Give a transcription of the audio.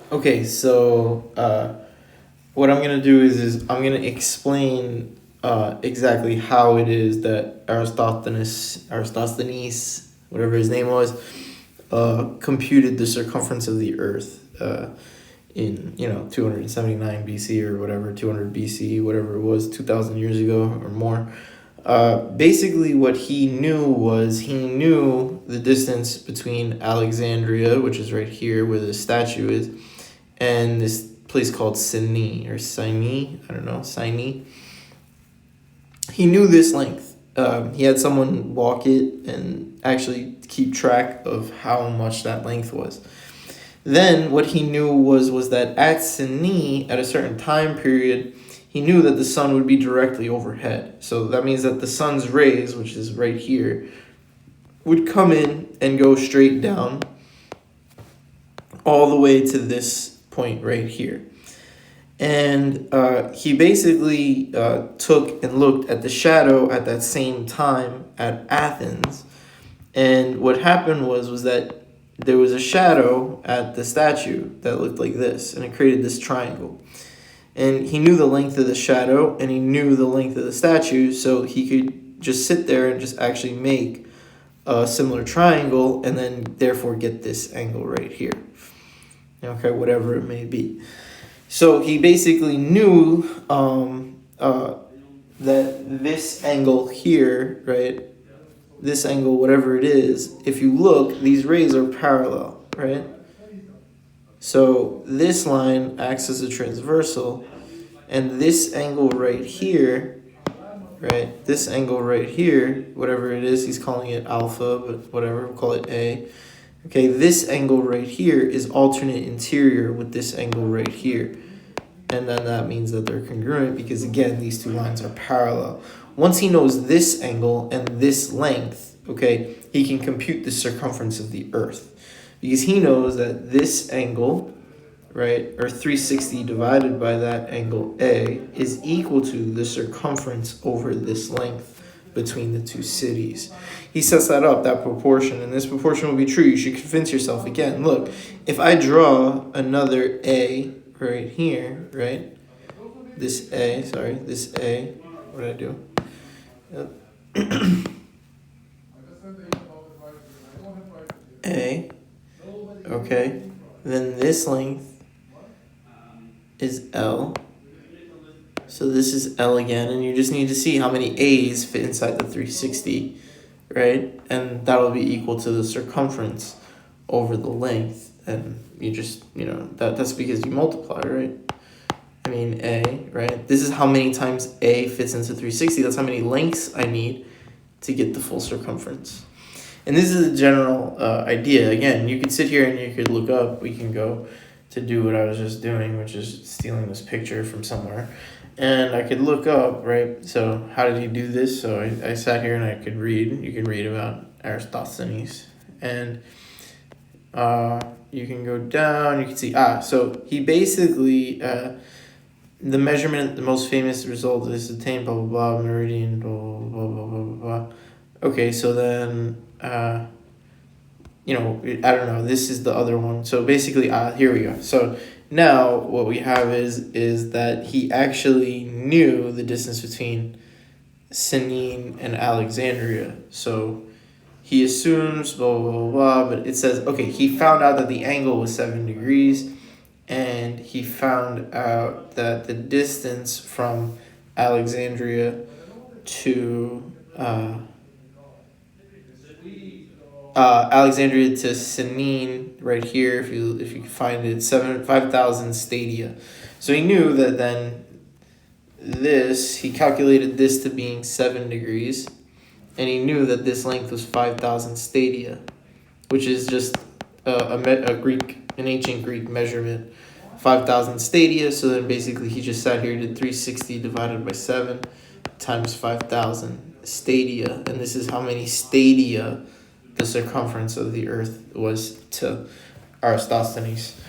Okay, so what I'm gonna do is I'm gonna explain exactly how it is that Aristophanes, whatever his name was, computed the circumference of the Earth in 279 BC or whatever, 200 BC, whatever it was, 2,000 years ago or more. Basically, what he knew the distance between Alexandria, which is right here where the statue is, and this place called Sini or Sini, I don't know, Sini. He knew this length. He had someone walk it and actually keep track of how much that length was. Then what he knew was that at Sini, at a certain time period, he knew that the sun would be directly overhead. So that means that the sun's rays, which is right here, would come in and go straight down all the way to this point right here. And he basically took and looked at the shadow at that same time at Athens. And what happened was that there was a shadow at the statue that looked like this, and it created this triangle. And he knew the length of the shadow, and he knew the length of the statue, so he could just sit there and just actually make a similar triangle, and then therefore get this angle right here. Okay, whatever it may be. So he basically knew that this angle here, right? This angle, whatever it is, if you look, these rays are parallel, right? So this line acts as a transversal, and this angle right here, right? This angle right here, whatever it is, he's calling it alpha, but whatever, we'll call it A. Okay, this angle right here is alternate interior with this angle right here. And then that means that they're congruent because, again, these two lines are parallel. Once he knows this angle and this length, okay, he can compute the circumference of the Earth. Because he knows that this angle, right, or 360 divided by that angle A is equal to the circumference over this length between the two cities. He sets that up, that proportion, and this proportion will be true. You should convince yourself again. Look, if I draw another A right here, right? This A, what did I do? Yep. A, okay. Then this length is L. So this is L again, and you just need to see how many A's fit inside the 360, right? And that'll be equal to the circumference over the length. And you just, that's because you multiply, right? I mean, A, right? This is how many times A fits into 360. That's how many lengths I need to get the full circumference. And this is a general idea. Again, you could sit here and you could look up. We can go to do what I was just doing, which is stealing this picture from somewhere. And I could look up, right? So how did he do this? So I sat here and I could read. You can read about Aristophanes. And you can go down. You can see, so he basically, the measurement, the most famous result is attained, blah, blah, blah, meridian, blah, blah, blah, blah, blah, blah. Okay, so then, I don't know, this is the other one. So basically, here we go. So now what we have is that he actually knew the distance between Sinin and Alexandria. So he assumes blah, blah, blah, blah, but it says, okay, he found out that the angle was 7 degrees, and he found out that the distance from Alexandria to Alexandria to Sinin right here, if you can find it, 5,000 stadia. So he knew that then he calculated this to being 7 degrees, and he knew that this length was 5,000 stadia, which is just an ancient Greek measurement, 5,000 stadia. So then basically he just sat here, did 360 divided by 7 times 5,000 stadia, and this is how many stadia the circumference of the Earth was to Aristophanes.